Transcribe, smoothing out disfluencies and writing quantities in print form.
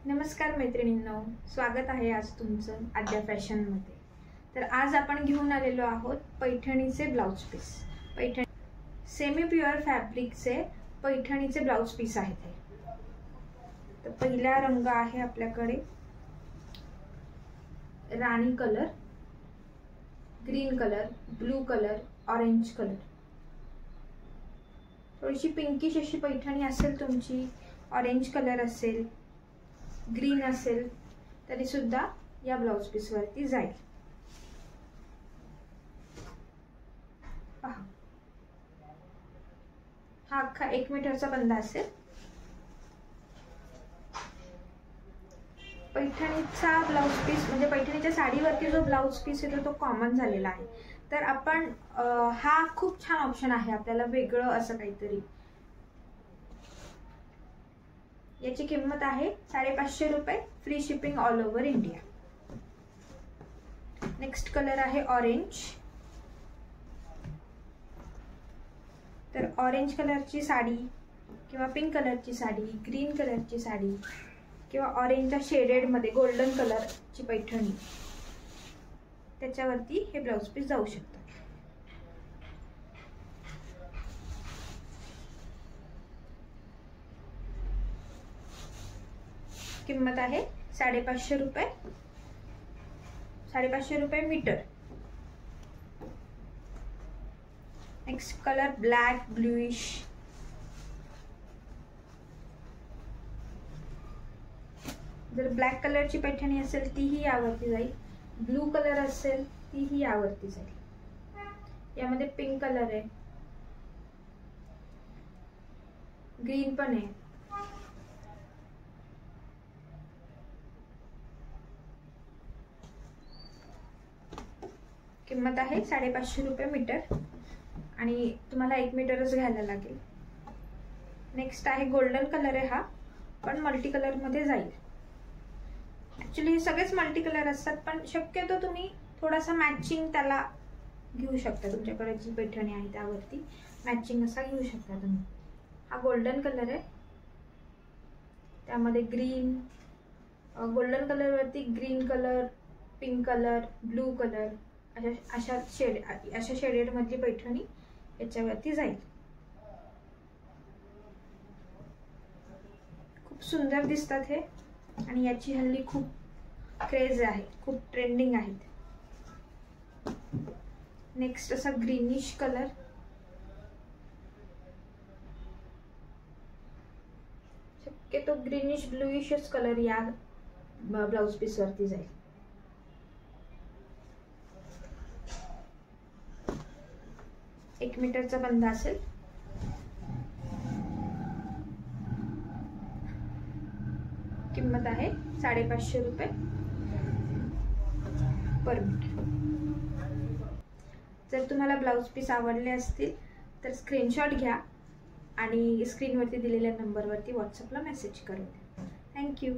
नमस्कार मैत्रिणींनो, स्वागत आहे आज तुमचं आद्या फॅशनमध्ये। तर आज आपण घेऊन आलेलो आहोत पैठणीचे blouse piece. Paithani semi pure फॅब्रिकचे पैठणीचे ब्लाउज पीस आहेत हे। तर पहिला रंग आहे आपल्याकडे राणी colour, green colour, blue colour, orange colour. थोडीशी पिंकिश अशी पैठणी असेल तुमची, ऑरेंज कलर असेल, ग्रीन असेल तरी सुद्धा या ब्लाउज पीस वरती जाईल। पहा, हा अख्खा 1 मीटरचा बंद असेल। पैठणीचा ब्लाउज पीस म्हणजे पैठणीच्या साडीवरती जो ब्लाउज पीस येतो तो कॉमन झालेला आहे। तर आपण हा खूप छान ऑप्शन आहे आपल्याला वेगळं असं काहीतरी। याची किंमत आहे 550 रुपये, free shipping all over India. Next colour आहे ऑरेंज। तर ऑरेंज कलरची साडी किंवा पिंक कलरची साडी, ग्रीन कलरची साडी किंवा ऑरेंजच्या शेडेड मध्ये गोल्डन कलरची पैठणी, त्याच्यावरती हे ब्लाउज पीस जाऊ शकतात। किंमत आहे 550 रुपये, 550 रुपये metre. Next colour black bluish. जर ब्लॅक कलरची पैठणी असेल तीही यावरती जाईल, ब्लू कलर असेल तीही यावरती जाईल। यामध्ये पिंक कलर आहे, ग्रीन पण आहे। किंमत आहे 550 रुपये मीटर आणि तुम्हाला 1 मीटरच घ्यायला लागेल। नेक्स्ट आहे गोल्डन कलर आहे, हा पण मल्टी कलर मध्ये जाईल। ऍक्च्युली हे सगळेच मल्टी कलर असतात, पण शक्यतो तुम्ही थोडासा मॅचिंग त्याला घेऊ शकता। तुमच्याकडे जी पैठणी आहे त्यावरती मॅचिंग असा घेऊ शकता तुम्ही। हा गोल्डन कलर आहे, त्यामध्ये ग्रीन, गोल्डन कलर वरती green colour, pink colour, blue colour अशा शेडेड मधली पैठणी याच्यावरती जाईल। खूप सुंदर दिसतात हे आणि याची हल्ली खूप क्रेज आहे, खूप ट्रेंडिंग आहेत। नेक्स्ट असा ग्रीनिश कलर, शक्यतो ग्रीनिश ब्लूइशच कलर या ब्लाउज पीस वरती जाईल। एक मीटरचा बंद असेल। किंमत आहे 550 रुपये पर मीटर। जर तुम्हाला ब्लाउज पीस आवडले असतील तर स्क्रीनशॉट घ्या आणि स्क्रीनवरती दिलेल्या नंबरवरती व्हॉट्सअपला मेसेज करून द्या। थँक्यू।